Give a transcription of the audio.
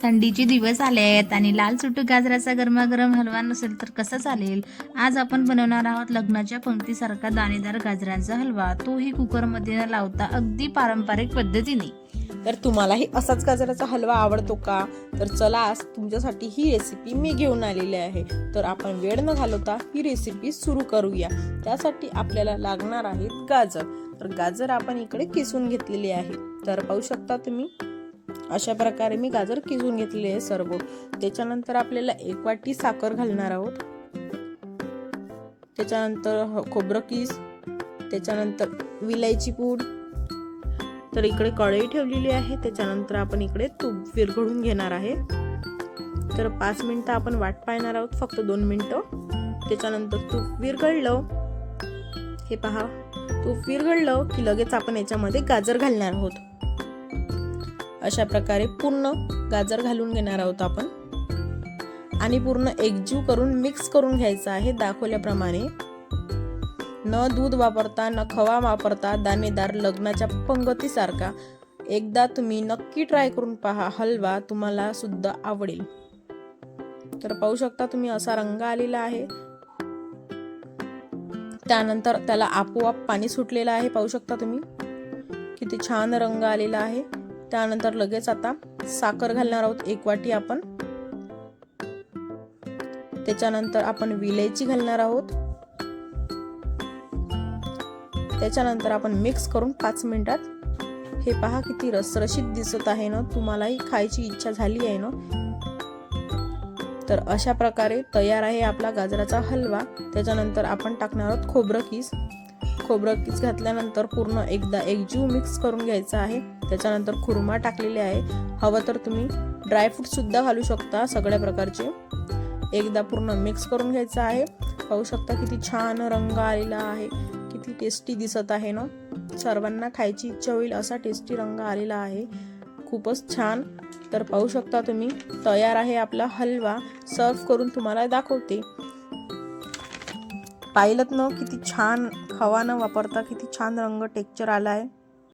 थंडीचे दिवस आले आहेत आणि लाल सुट्ट गाजराचा गरमागरम हलवा नसेल तर कसा चालेल. आज आपण बनवणार आहोत लग्नाच्या पंक्तीसारखा दाणेदार गाजरांचा हलवा, तोही कुकरमध्ये न लावता अगदी पारंपरिक पद्धतीने. तर तुम्हालाही असाच गाजराचा हलवा आवडतो का? तर चला आज तुमच्यासाठी ही रेसिपी मी घेऊन आलेली आहे. तर आपण वेळ न घालवता ही रेसिपी सुरू करूया. त्यासाठी आपल्याला लागणार आहेत गाजर. तर गाजर आपण इकडे किसून घेतलेले आहे. तर पाहू शकता तुम्ही अशा प्रकारे मी गाजर किसून घेतलेले आहे सर्व. त्याच्यानंतर आपल्याला 1 वाटी साखर घालणार आहोत. त्याच्यानंतर खोबरं किस, त्याच्यानंतर विलायची पूड. तर इकडे कढई ठेवलेली आहे. त्याच्यानंतर आपण इकडे तूप विरघळून घेणार आहे. तर 5 मिनिटं आपण वाट पाहणार आहोत, फक्त 2 मिनिटं. त्याच्यानंतर तूप विरघळलं, हे पहा, तूप विरघळलं की लगेच आपण याच्यामध्ये गाजर घालणार आहोत. अशा प्रकारे पूर्ण गाजर घालून घेणार आहोत आपण आणि पूर्ण एकजीव करून मिक्स करून घ्यायचं आहे दाखवल्याप्रमाणे. न दूध वापरता न खवा वापरता दाणेदार लग्नाच्या पंगतीसारखा एकदा तुम्ही नक्की ट्राय करून पहा. हलवा तुम्हाला सुद्धा आवडेल. तर पाहू शकता तुम्ही असा रंग आलेला आहे. त्यानंतर त्याला आपोआप पाणी सुटलेलं आहे. पाहू शकता तुम्ही किती छान रंग आलेला आहे. त्यानंतर लगेच आता साखर घालणार आहोत 1 वाटी आपण. त्याच्यानंतर आपण विलायची घालणार आहोत. त्याच्यानंतर आपण मिक्स करून 5 मिनिटात, हे पहा किती रसरशीत दिसत आहे ना, तुम्हालाही खायची इच्छा झाली आहे ना. तर अशा प्रकारे तयार आहे आपला गाजराचा हलवा. त्याच्यानंतर आपण टाकणार आहोत खोबरं किस. खोबरं किस घातल्यानंतर पूर्ण एकदा एकजीव मिक्स करून घ्यायचं आहे. त्याच्यानंतर खुर्मा टाकलेले आहे. हवं तर तुम्ही ड्रायफ्रूट सुद्धा घालू शकता, सगळ्या प्रकारचे. एकदा पूर्ण मिक्स करून घ्यायचं आहे. पाहू शकता किती छान रंग आलेला आहे, किती टेस्टी दिसत आहे ना. सर्वांना खायची इच्छा होईल असा टेस्टी रंग आलेला आहे, खूपच छान. तर पाहू शकता तुम्ही तयार आहे आपला हलवा. सर्व करून तुम्हाला दाखवते. पाहिलं ना किती छान, खवा न वापरता किती छान रंग टेक्स्चर आला आहे.